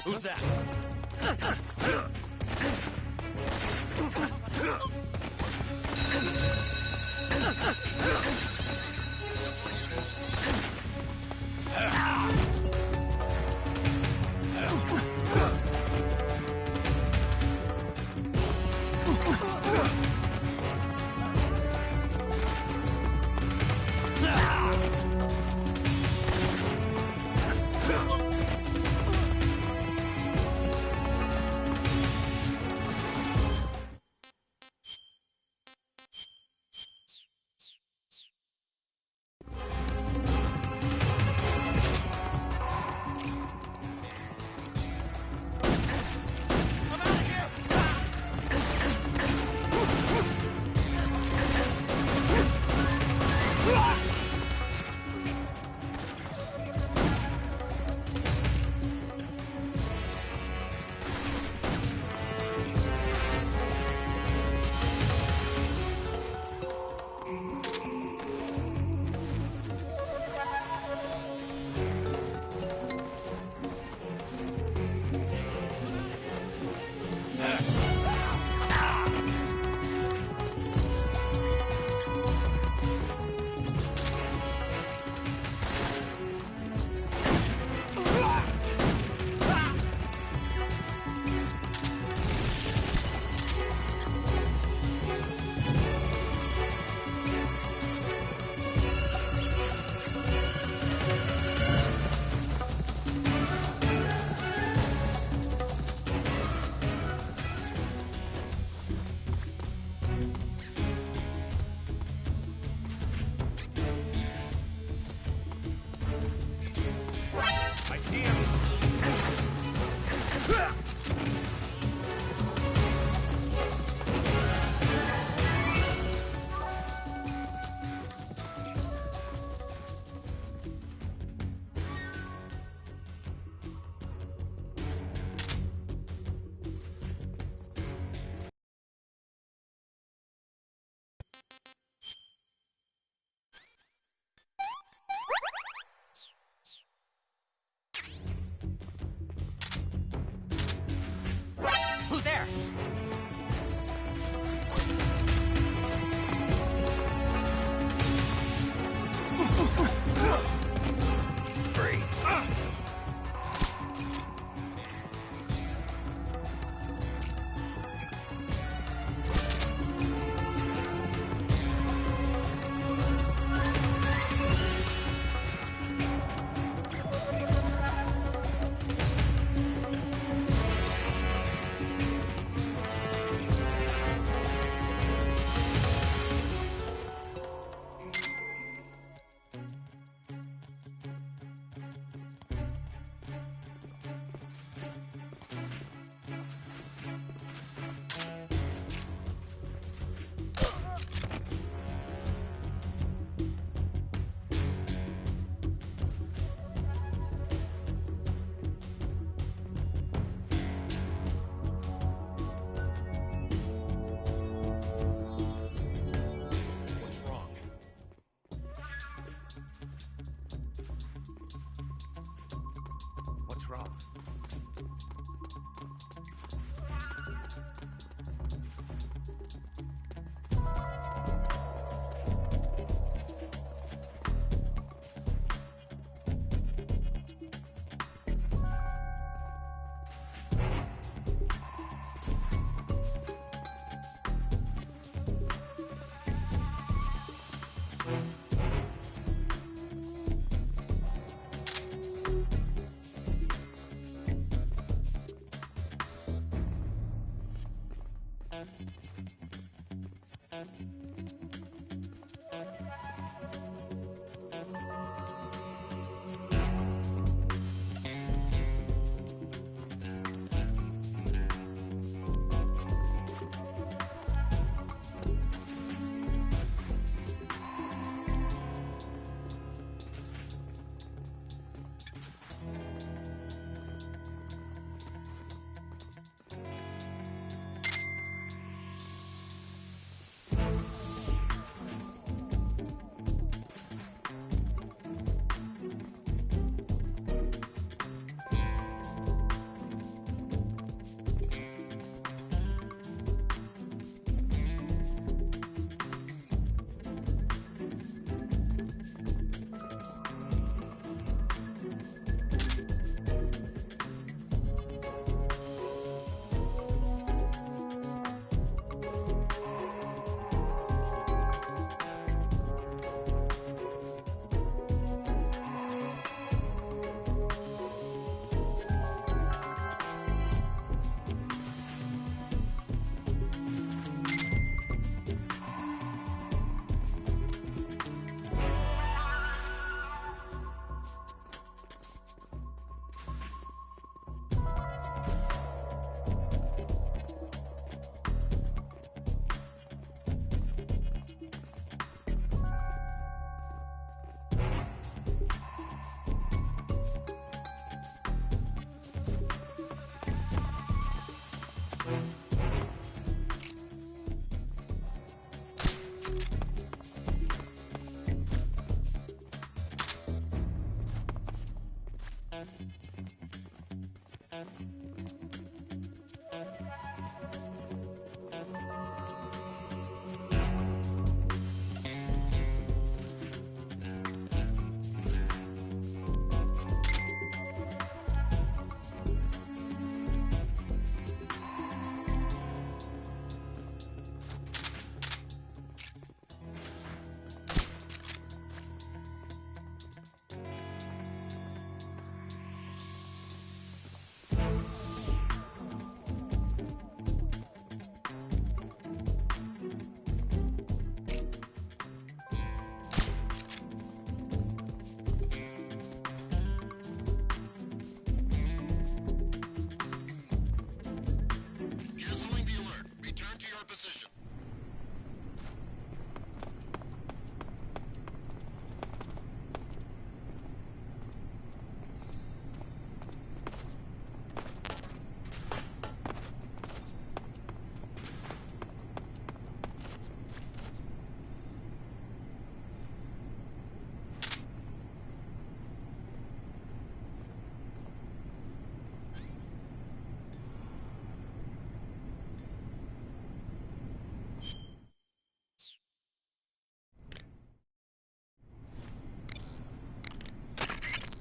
Who's that? Who's there? Freeze. What's wrong?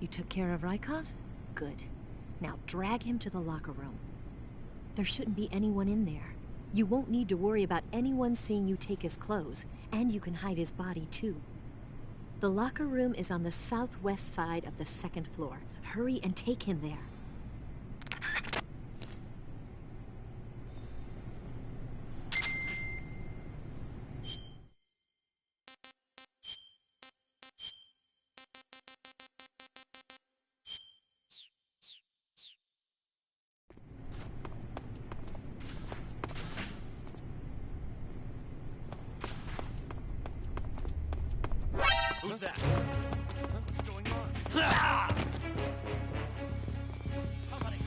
You took care of Rykov? Good. Now drag him to the locker room. There shouldn't be anyone in there. You won't need to worry about anyone seeing you take his clothes, and you can hide his body too. The locker room is on the southwest side of the second floor. Hurry and take him there. Who's that? What's going on? Somebody.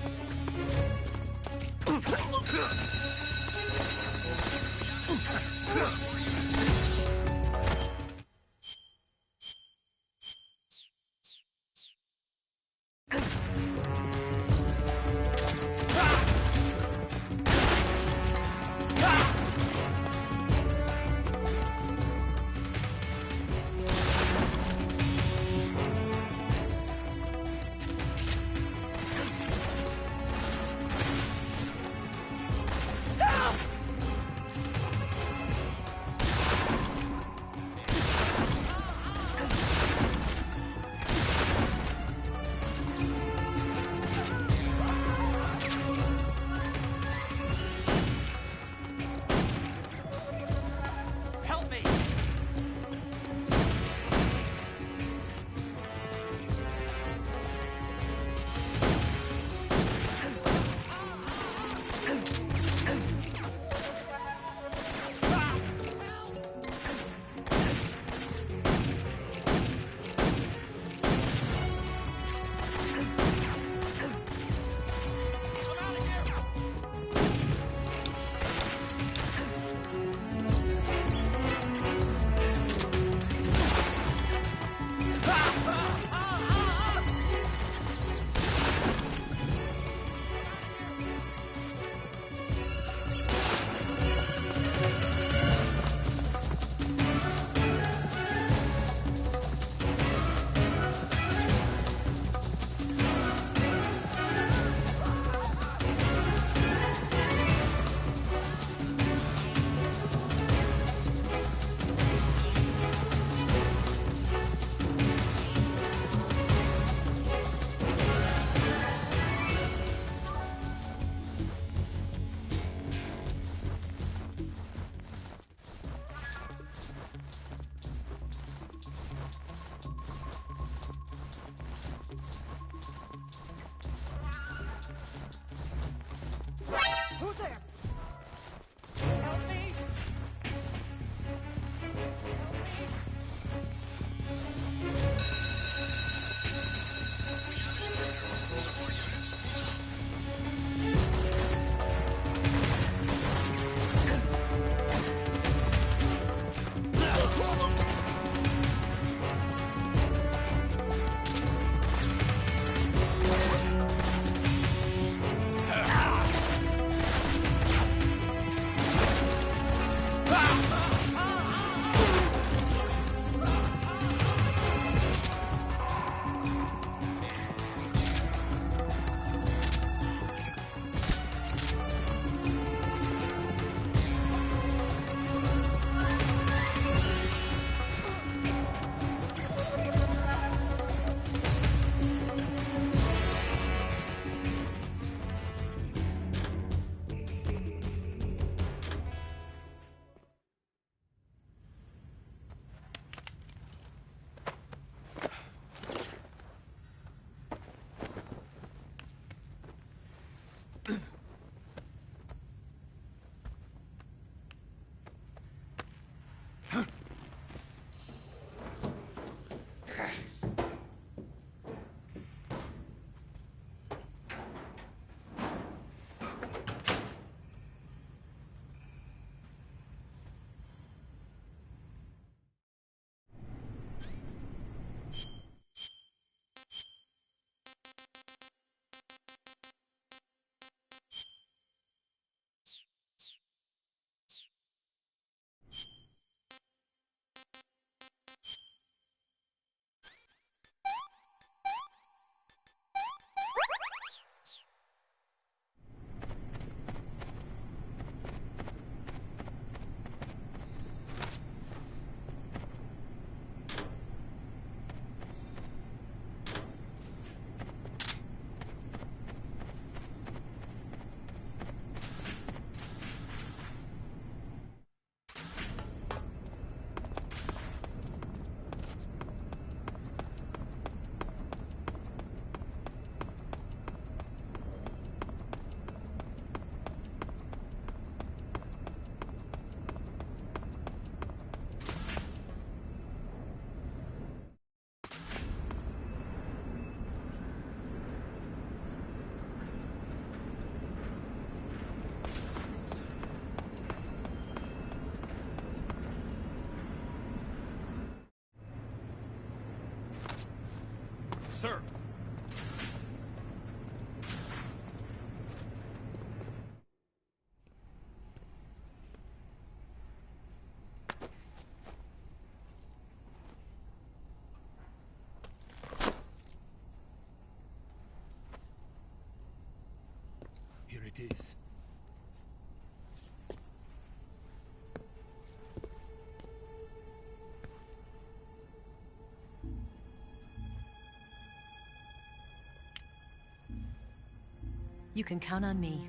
sir. Here it is. You can count on me.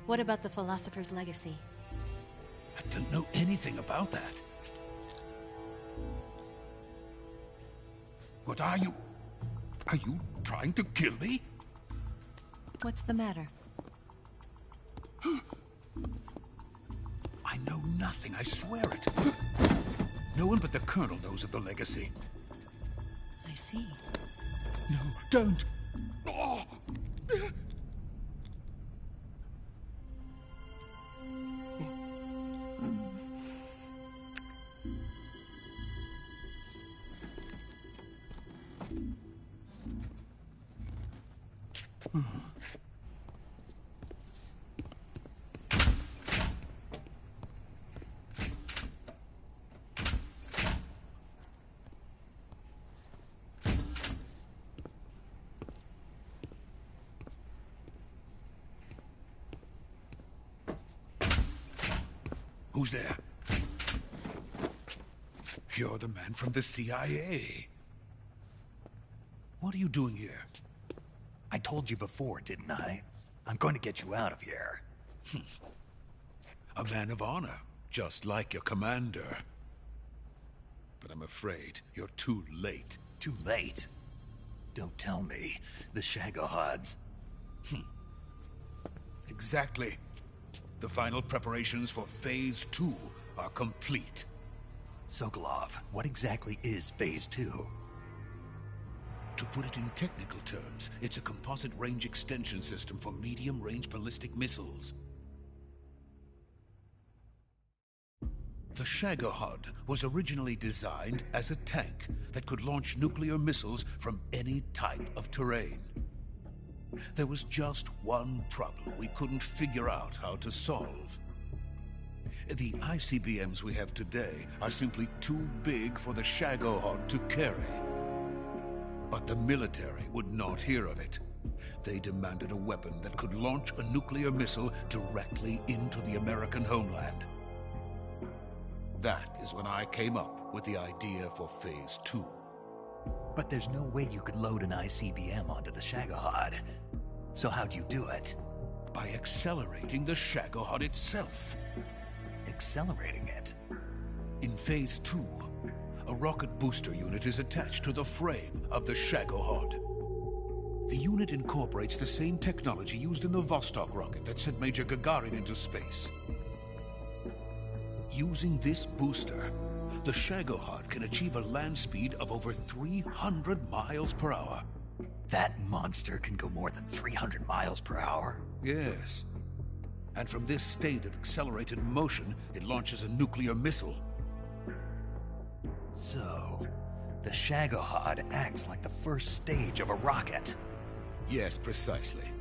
What about the Philosopher's Legacy? I don't know anything about that. What are you? Are you trying to kill me? What's the matter? I know nothing, I swear it. No one but the Colonel knows of the legacy. I see. No, don't! Oh. Who's there? You're the man from the CIA. What are you doing here? I told you before, didn't I? I'm going to get you out of here. A man of honor, just like your commander. But I'm afraid you're too late. Too late? Don't tell me. The Shagohods. Exactly. The final preparations for Phase 2 are complete. Sokolov, what exactly is Phase 2? To put it in technical terms, it's a composite range extension system for medium-range ballistic missiles. The Shagohod was originally designed as a tank that could launch nuclear missiles from any type of terrain. There was just one problem we couldn't figure out how to solve. The ICBMs we have today are simply too big for the Shagohod to carry. But the military would not hear of it. They demanded a weapon that could launch a nuclear missile directly into the American homeland. That is when I came up with the idea for Phase 2. But there's no way you could load an ICBM onto the Shagohod. So how'd you do it? By accelerating the Shagohod itself. Accelerating it? In Phase 2, a rocket booster unit is attached to the frame of the Shagohod. The unit incorporates the same technology used in the Vostok rocket that sent Major Gagarin into space. Using this booster, the Shagohod can achieve a land speed of over 300 miles per hour. That monster can go more than 300 miles per hour? Yes. And from this state of accelerated motion, it launches a nuclear missile. So, the Shagohod acts like the first stage of a rocket. Yes, precisely.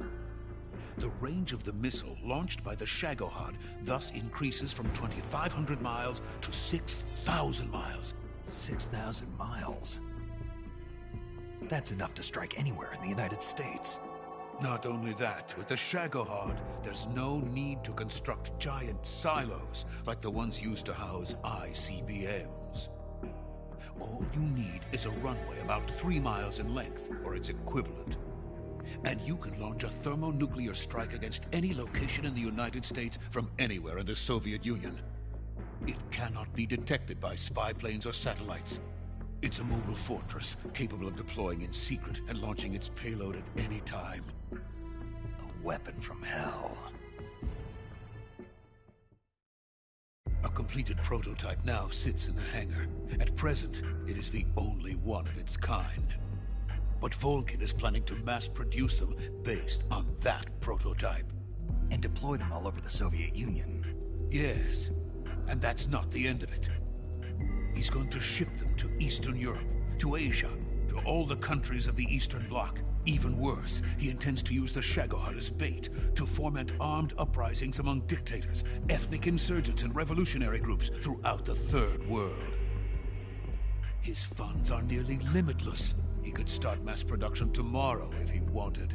The range of the missile launched by the Shagohod thus increases from 2,500 miles to 6,000 miles. 6,000 miles? That's enough to strike anywhere in the United States. Not only that, with the Shagohod, there's no need to construct giant silos like the ones used to house ICBMs. All you need is a runway about 3 miles in length, or its equivalent. And you can launch a thermonuclear strike against any location in the United States from anywhere in the Soviet Union. It cannot be detected by spy planes or satellites. It's a mobile fortress, capable of deploying in secret and launching its payload at any time. A weapon from hell. A completed prototype now sits in the hangar. At present, it is the only one of its kind. But Volgin is planning to mass-produce them based on that prototype. And deploy them all over the Soviet Union. Yes, and that's not the end of it. He's going to ship them to Eastern Europe, to Asia, to all the countries of the Eastern Bloc. Even worse, he intends to use the Shagohod as bait to foment armed uprisings among dictators, ethnic insurgents, and revolutionary groups throughout the Third World. His funds are nearly limitless. He could start mass production tomorrow if he wanted.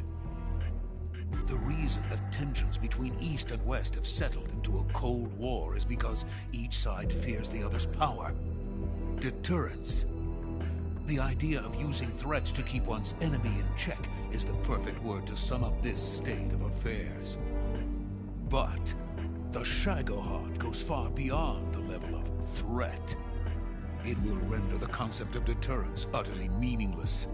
The reason that tensions between East and West have settled into a Cold War is because each side fears the other's power. Deterrence. The idea of using threats to keep one's enemy in check is the perfect word to sum up this state of affairs. But the Shagohod goes far beyond the level of threat. It will render the concept of deterrence utterly meaningless.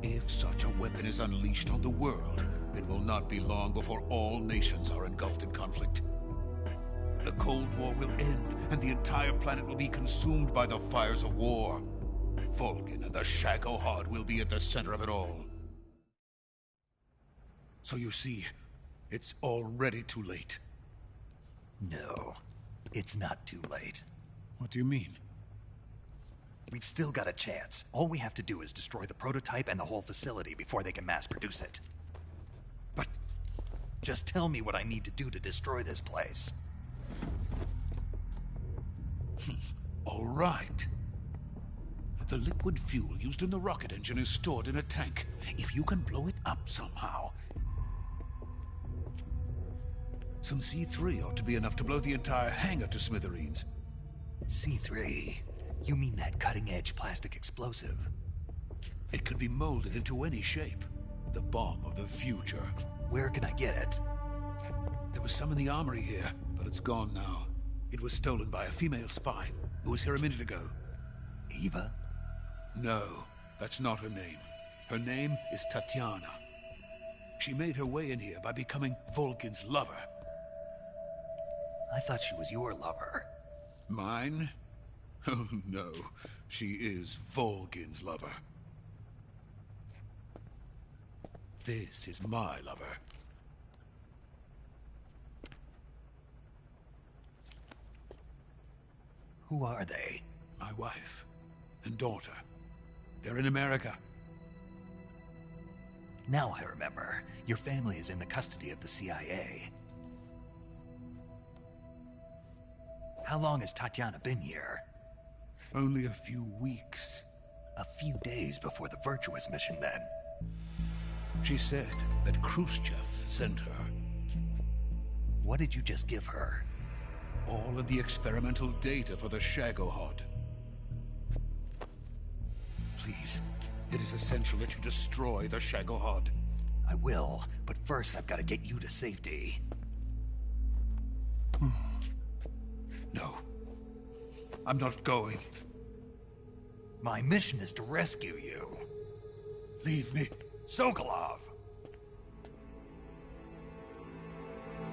If such a weapon is unleashed on the world, it will not be long before all nations are engulfed in conflict. The Cold War will end, and the entire planet will be consumed by the fires of war. Vulcan and the Shagohod will be at the center of it all. So you see, it's already too late. No, it's not too late. What do you mean? We've still got a chance. All we have to do is destroy the prototype and the whole facility before they can mass produce it. But just tell me what I need to do to destroy this place. all right. The liquid fuel used in the rocket engine is stored in a tank. If you can blow it up somehow... Some C3 ought to be enough to blow the entire hangar to smithereens. C3? You mean that cutting-edge plastic explosive? It could be molded into any shape. The bomb of the future. Where can I get it? There was some in the armory here, but it's gone now. It was stolen by a female spy who was here a minute ago. Eva? No, that's not her name. Her name is Tatiana. She made her way in here by becoming Vulcan's lover. I thought she was your lover. Mine? Oh no, she is Vulcan's lover. This is my lover. Who are they? My wife and daughter. They're in America. Now I remember. Your family is in the custody of the CIA. How long has Tatiana been here? Only a few weeks. A few days before the Virtuous mission, then. She said that Khrushchev sent her. What did you just give her? All of the experimental data for the Shagohod. Please, it is essential that you destroy the Shagohod. I will, but first I've got to get you to safety. No. I'm not going. My mission is to rescue you. Leave me. Sokolov!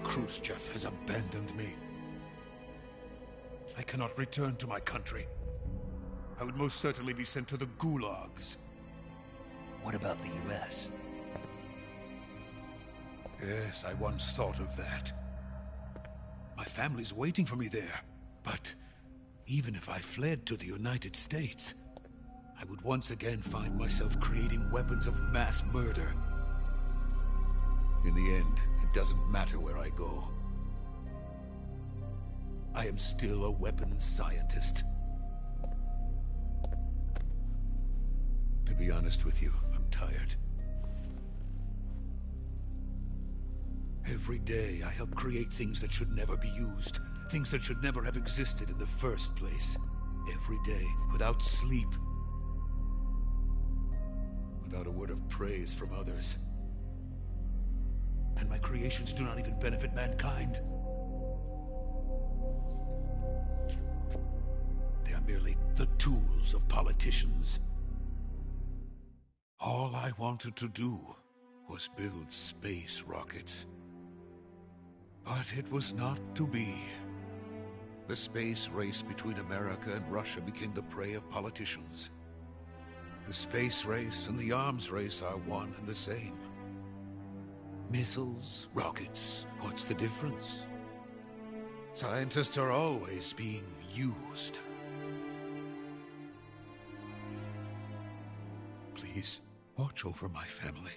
Khrushchev has abandoned me. I cannot return to my country. I would most certainly be sent to the gulags. What about the US? Yes, I once thought of that. My family's waiting for me there. But even if I fled to the United States, I would once again find myself creating weapons of mass murder. In the end, it doesn't matter where I go. I am still a weapons scientist. To be honest with you, I'm tired. Every day, I help create things that should never be used. Things that should never have existed in the first place. Every day, without sleep. Without a word of praise from others. And my creations do not even benefit mankind. They are merely the tools of politicians. All I wanted to do was build space rockets. But it was not to be. The space race between America and Russia became the prey of politicians. The space race and the arms race are one and the same. Missiles, rockets, what's the difference? Scientists are always being used. Watch over my family.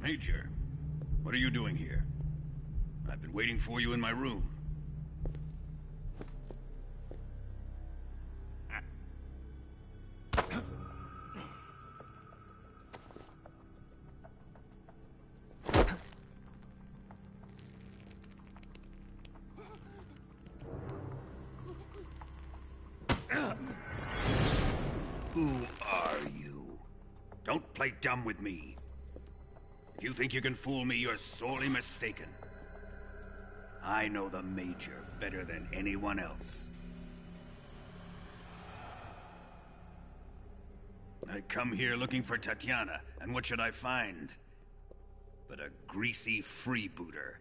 Major, what are you doing here? I've been waiting for you in my room. Who are you? Don't play dumb with me. If you think you can fool me, you're sorely mistaken. I know the Major better than anyone else. I come here looking for Tatiana, and what should I find? But a greasy freebooter.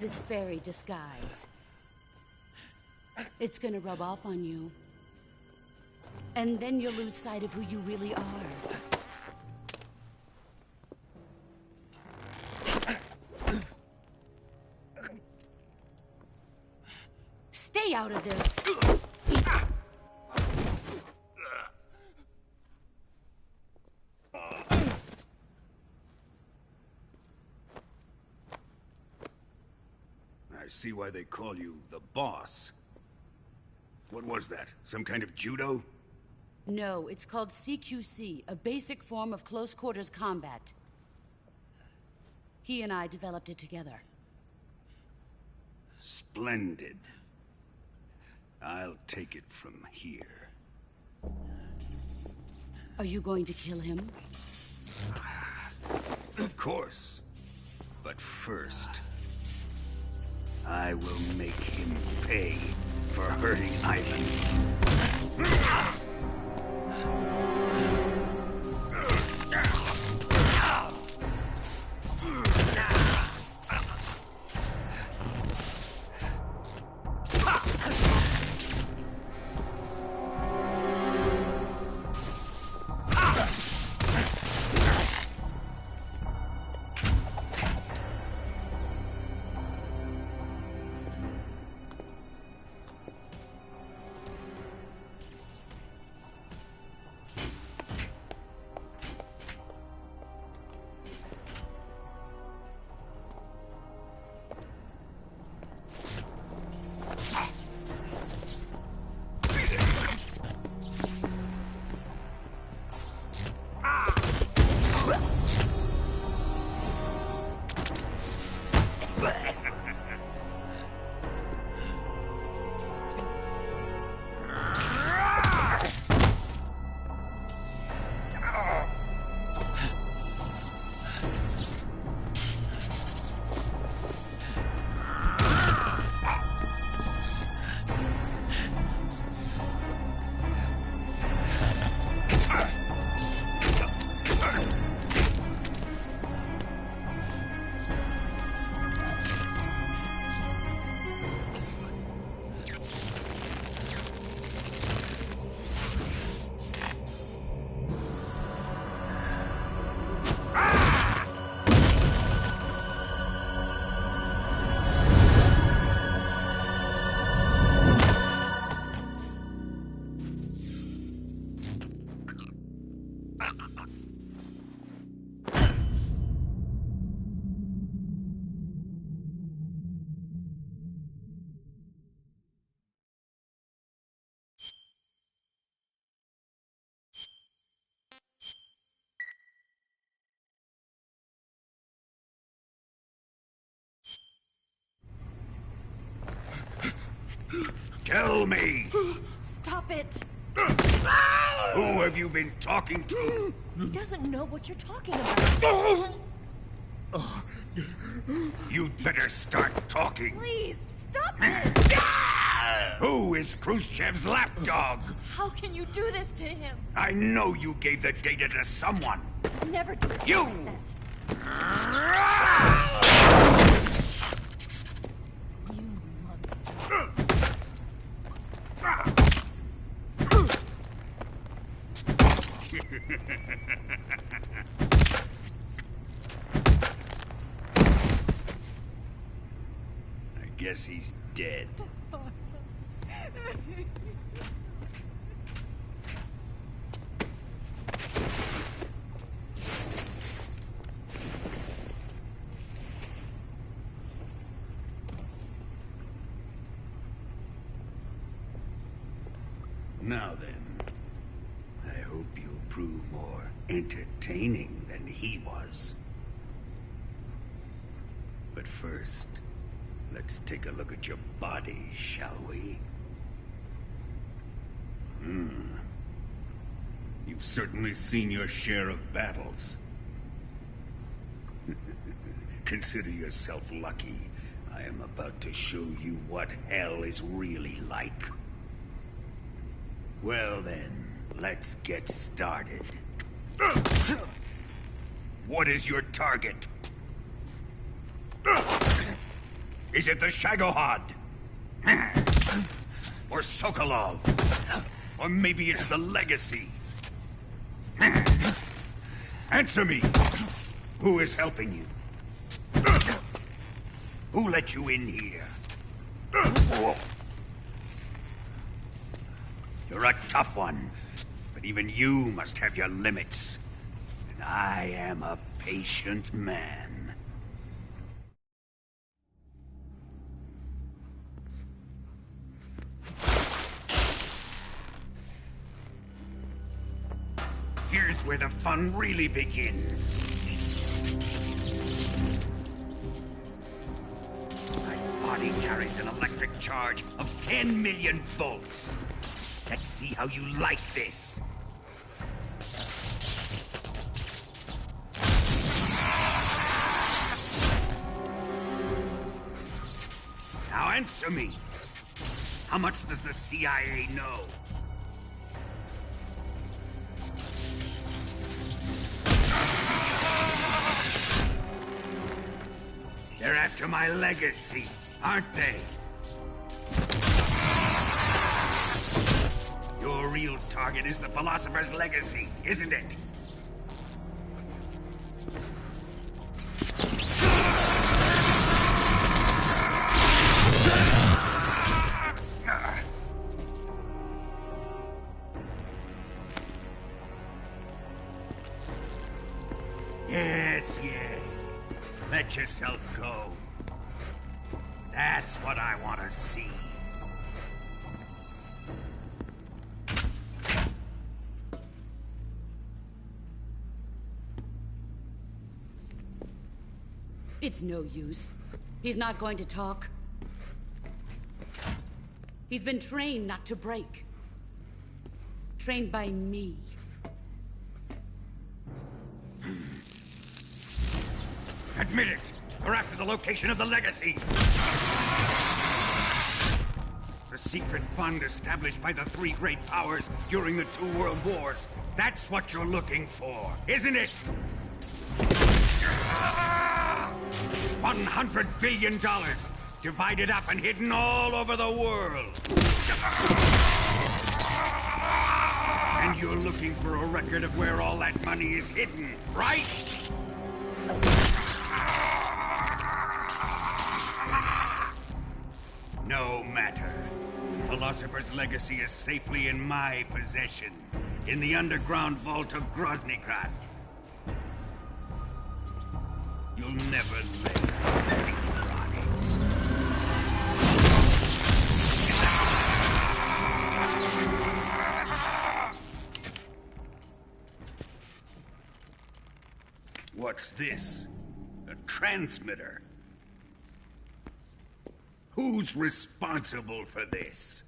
This fairy disguise. It's gonna rub off on you. And then you'll lose sight of who you really are. Stay out of this! I see why they call you the boss. What was that? Some kind of judo? No, it's called CQC, a basic form of close quarters combat. He and I developed it together. Splendid. I'll take it from here. Are you going to kill him? Of course. But first, I will make him pay for hurting Ivan. Tell me! Stop it! Who have you been talking to? He doesn't know what you're talking about. You'd better start talking. Please, stop this! Who is Khrushchev's lapdog? How can you do this to him? I know you gave the data to someone. Never do You! that. You monster. I guess he's dead. Now then, I hope you'll prove more entertaining than he was. But first, let's take a look at your body, shall we? You've certainly seen your share of battles. Consider yourself lucky. I am about to show you what hell is really like. Well then, let's get started. What is your target? Is it the Shagohod? Or Sokolov? Or maybe it's the Legacy? Answer me! Who is helping you? Who let you in here? You're a tough one, but even you must have your limits. And I am a patient man. Here's where the fun really begins. My body carries an electric charge of 10 million volts. Let's see how you like this. Now answer me. How much does the CIA know? They're after my legacy, aren't they? Your real target is the Philosopher's Legacy, isn't it? Yes. Let yourself go. That's what I want to see. It's no use. He's not going to talk. He's been trained not to break. Trained by me. Admit it! We're after the location of the Legacy! The secret fund established by the three great powers during the 2 world wars. That's what you're looking for, isn't it? $100 billion, divided up and hidden all over the world. And you're looking for a record of where all that money is hidden, right? No matter. Philosopher's Legacy is safely in my possession, in the underground vault of Groznygrad. You'll never live in What's this? A transmitter? Who's responsible for this?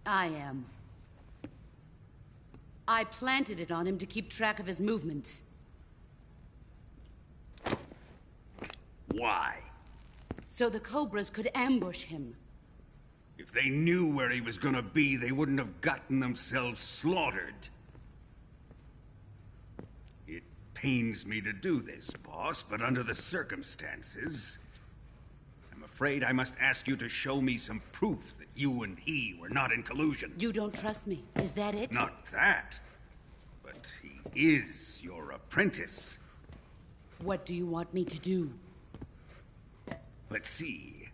I am. I planted it on him to keep track of his movements. Why? So the Cobras could ambush him. If they knew where he was gonna be, they wouldn't have gotten themselves slaughtered. It pains me to do this, boss, but under the circumstances, I'm afraid I must ask you to show me some proof that you and he were not in collusion. You don't trust me, is that it? Not that, but he is your apprentice. What do you want me to do? Let's see.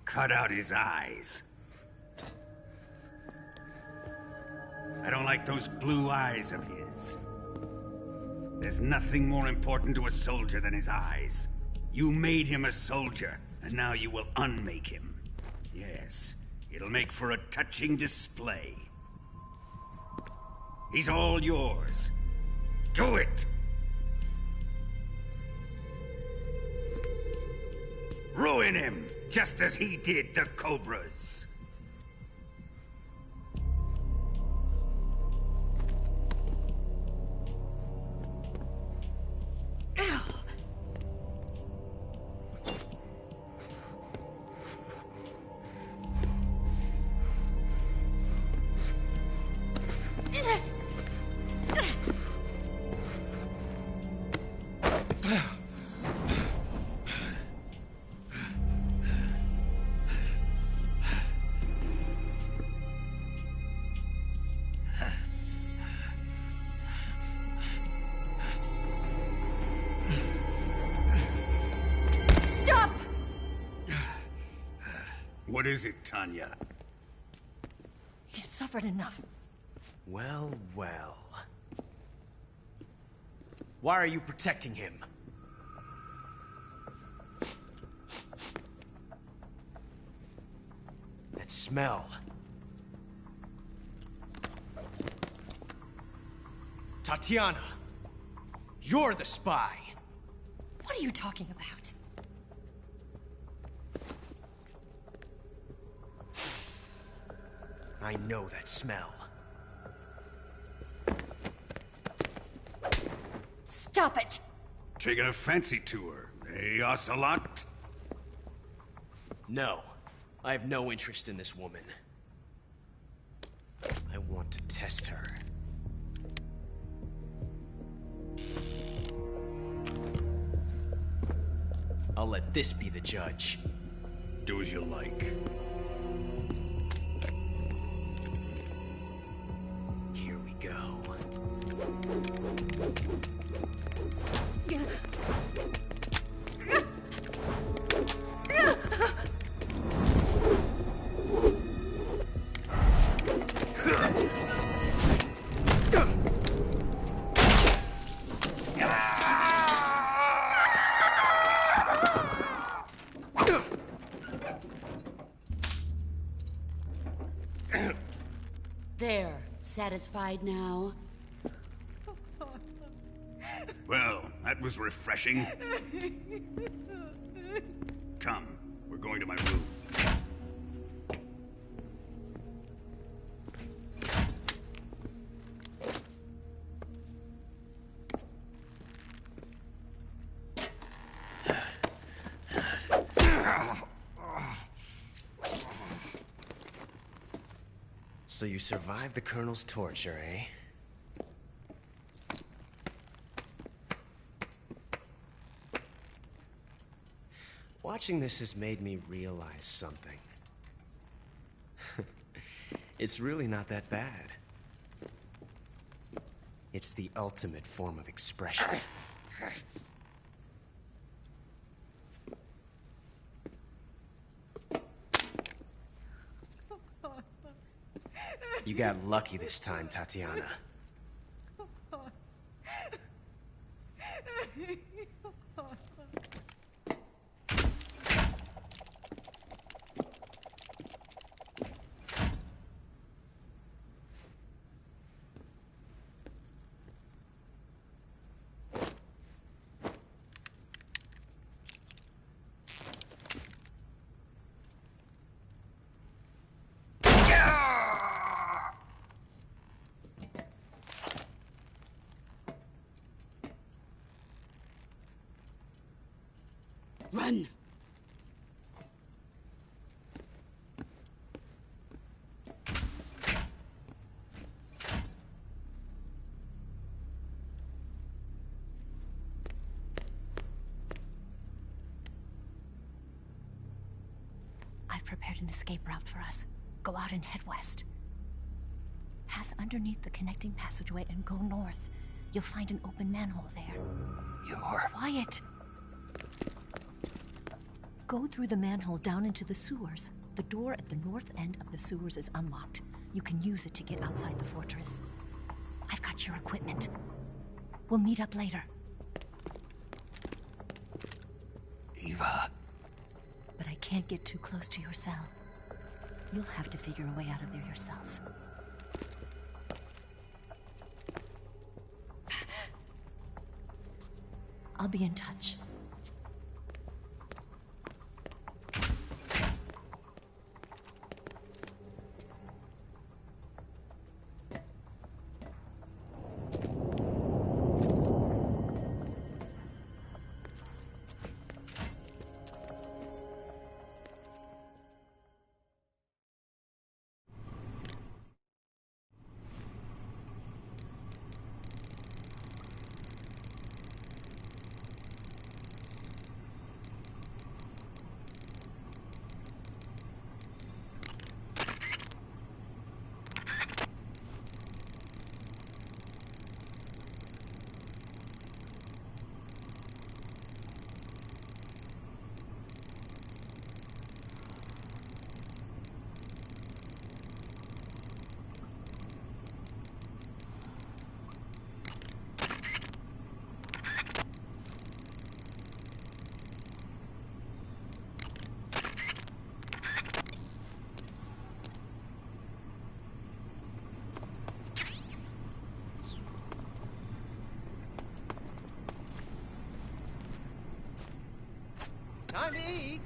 Cut out his eyes. I don't like those blue eyes of his. There's nothing more important to a soldier than his eyes. You made him a soldier, and now you will unmake him. Yes, it'll make for a touching display. He's all yours. Do it! Ruin him, just as he did the Cobras. What is it, Tanya? He's suffered enough. Well, well. Why are you protecting him? That smell. Tatiana! You're the spy! What are you talking about? I know that smell. Stop it! Taking a fancy to her, eh, Ocelot? No. I have no interest in this woman. I want to test her. I'll let this be the judge. Do as you like. Here we go. There. Satisfied now? Well, that was refreshing. Come, we're going to my room. So you survived the Colonel's torture, eh? Watching this has made me realize something. It's really not that bad. It's the ultimate form of expression. You got lucky this time, Tatiana. Run! I've prepared an escape route for us. Go out and head west. Pass underneath the connecting passageway and go north. You'll find an open manhole there. You're... Quiet! Go through the manhole down into the sewers. The door at the north end of the sewers is unlocked. You can use it to get outside the fortress. I've got your equipment. We'll meet up later. Eva... But I can't get too close to your cell. You'll have to figure a way out of there yourself. I'll be in touch. Time to eat!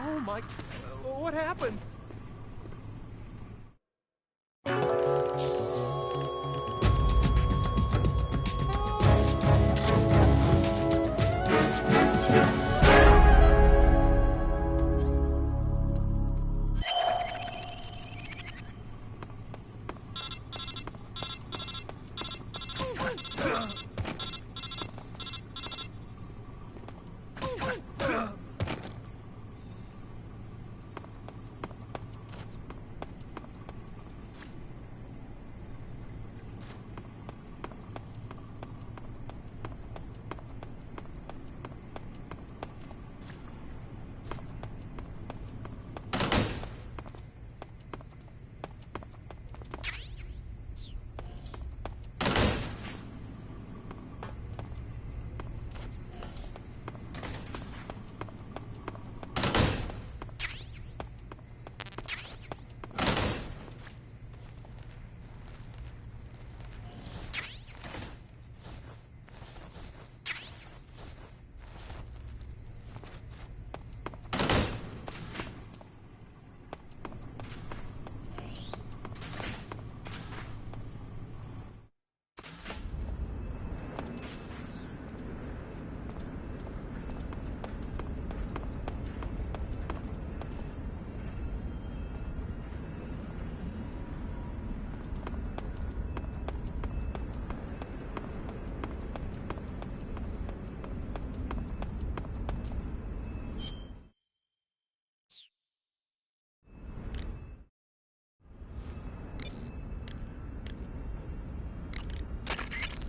Oh my... what happened?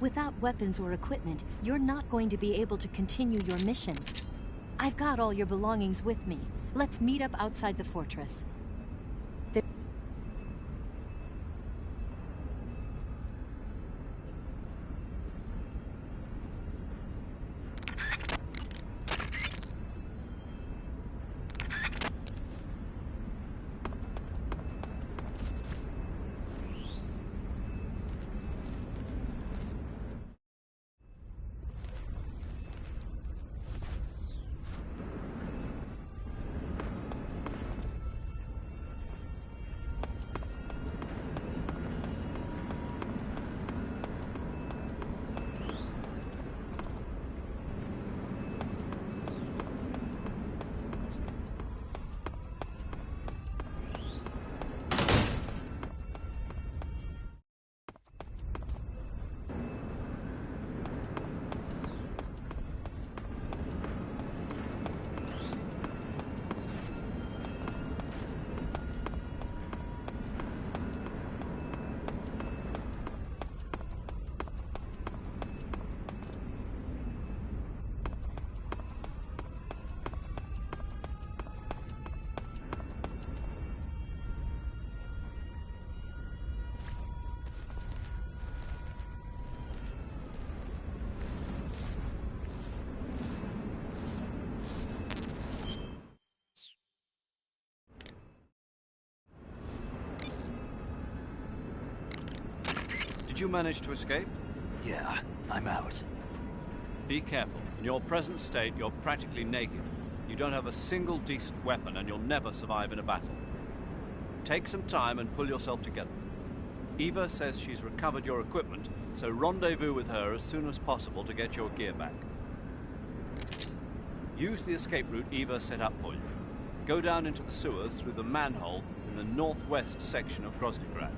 Without weapons or equipment, you're not going to be able to continue your mission. I've got all your belongings with me. Let's meet up outside the fortress. Did you manage to escape? Yeah, I'm out. Be careful. In your present state, you're practically naked. You don't have a single decent weapon, and you'll never survive in a battle. Take some time and pull yourself together. Eva says she's recovered your equipment, so rendezvous with her as soon as possible to get your gear back. Use the escape route Eva set up for you. Go down into the sewers through the manhole in the northwest section of Grosnygrad.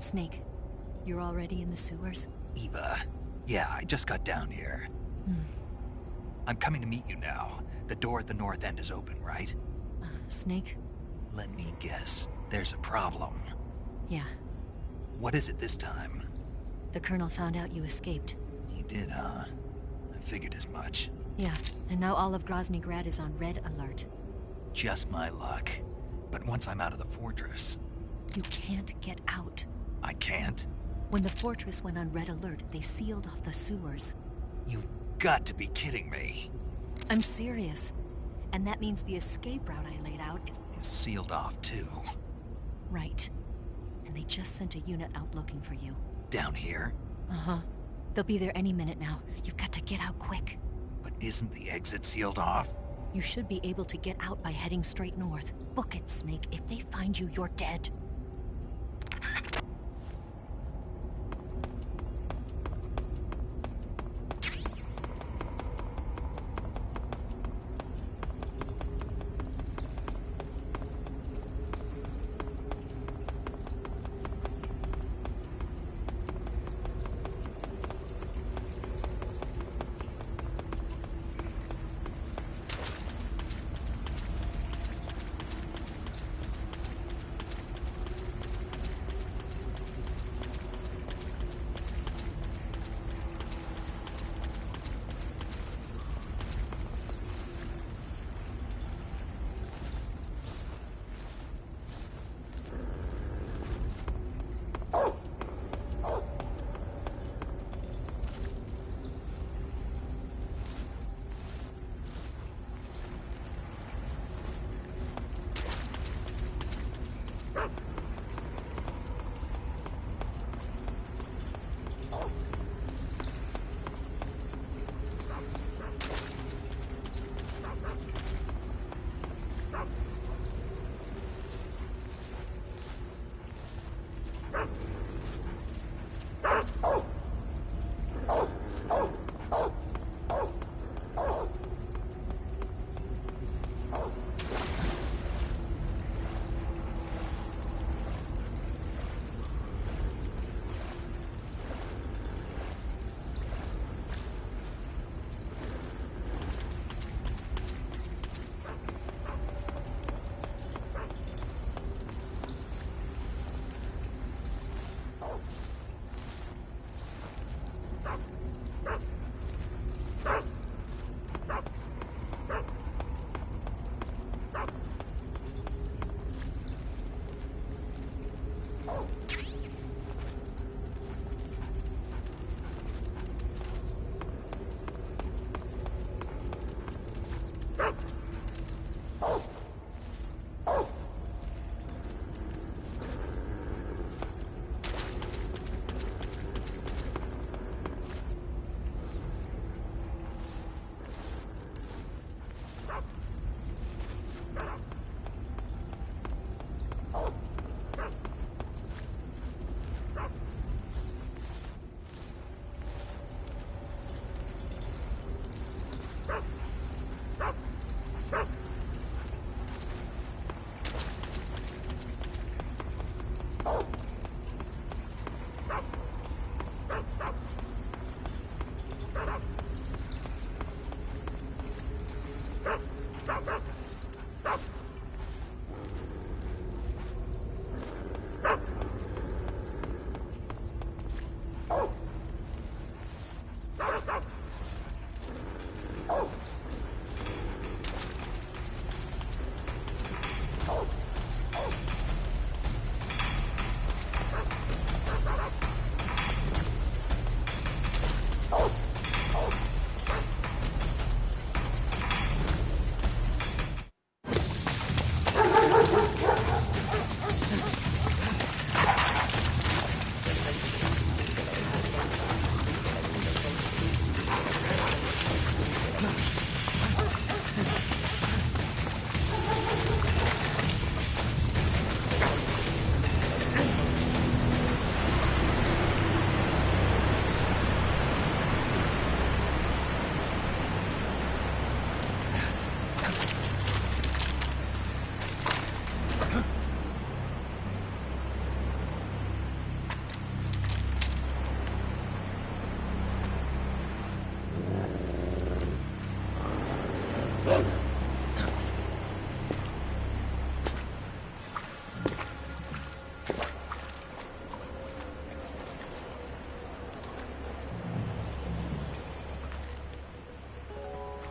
Snake, you're already in the sewers? Eva, yeah, I just got down here. I'm coming to meet you now. The door at the north end is open, right? Snake? Let me guess. There's a problem. Yeah. What is it this time? The Colonel found out you escaped. He did, huh? I figured as much. Yeah, and now all of Grozny Grad is on red alert. Just my luck. But once I'm out of the fortress... You can't get out. I can't? When the fortress went on red alert, they sealed off the sewers. You've got to be kidding me. I'm serious. And that means the escape route I laid out is... It's sealed off, too. Right. And they just sent a unit out looking for you. Down here? Uh-huh. They'll be there any minute now. You've got to get out quick. But isn't the exit sealed off? You should be able to get out by heading straight north. Book it, Snake. If they find you, you're dead.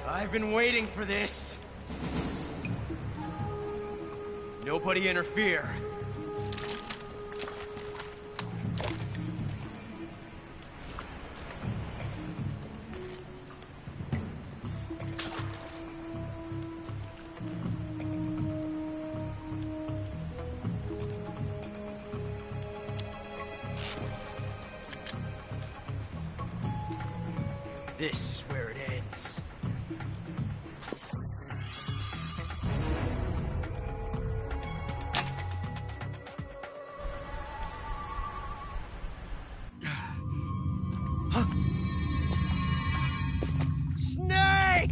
I've been waiting for this. Nobody interfere. This is where it ends. Snake!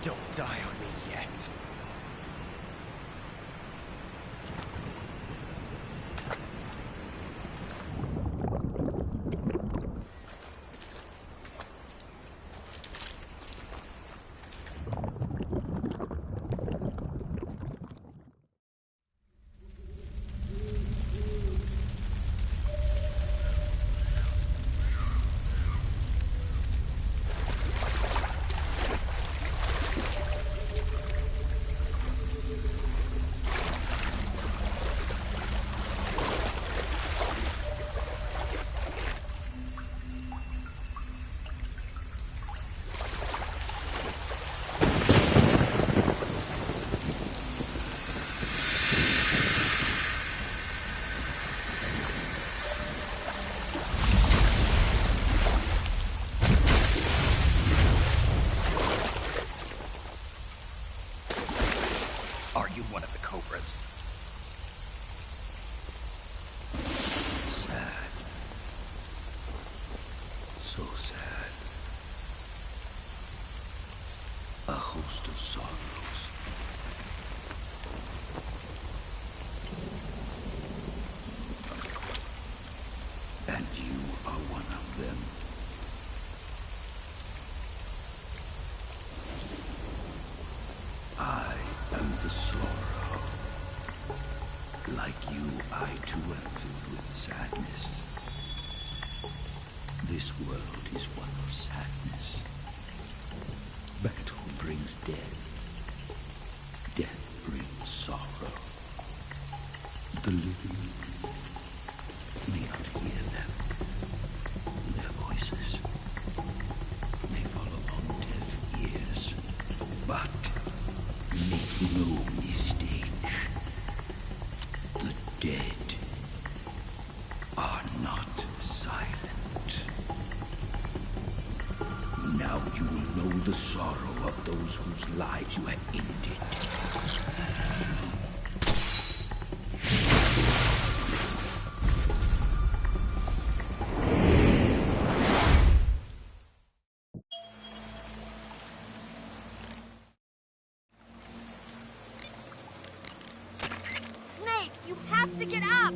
Don't die on me yet. Are you one of the Cobras? Sad. So sad. A host of sorrows. And you are one of them. I am the Sorrow. Like you, I too am filled with sadness. This world is one of sadness. Battle brings death. Death brings sorrow. The living may not hear them. Their voices may fall upon deaf ears. But make no mistake. The dead are not silent. Now you will know the sorrow of those whose lives you have ended. Snake, you have to get up!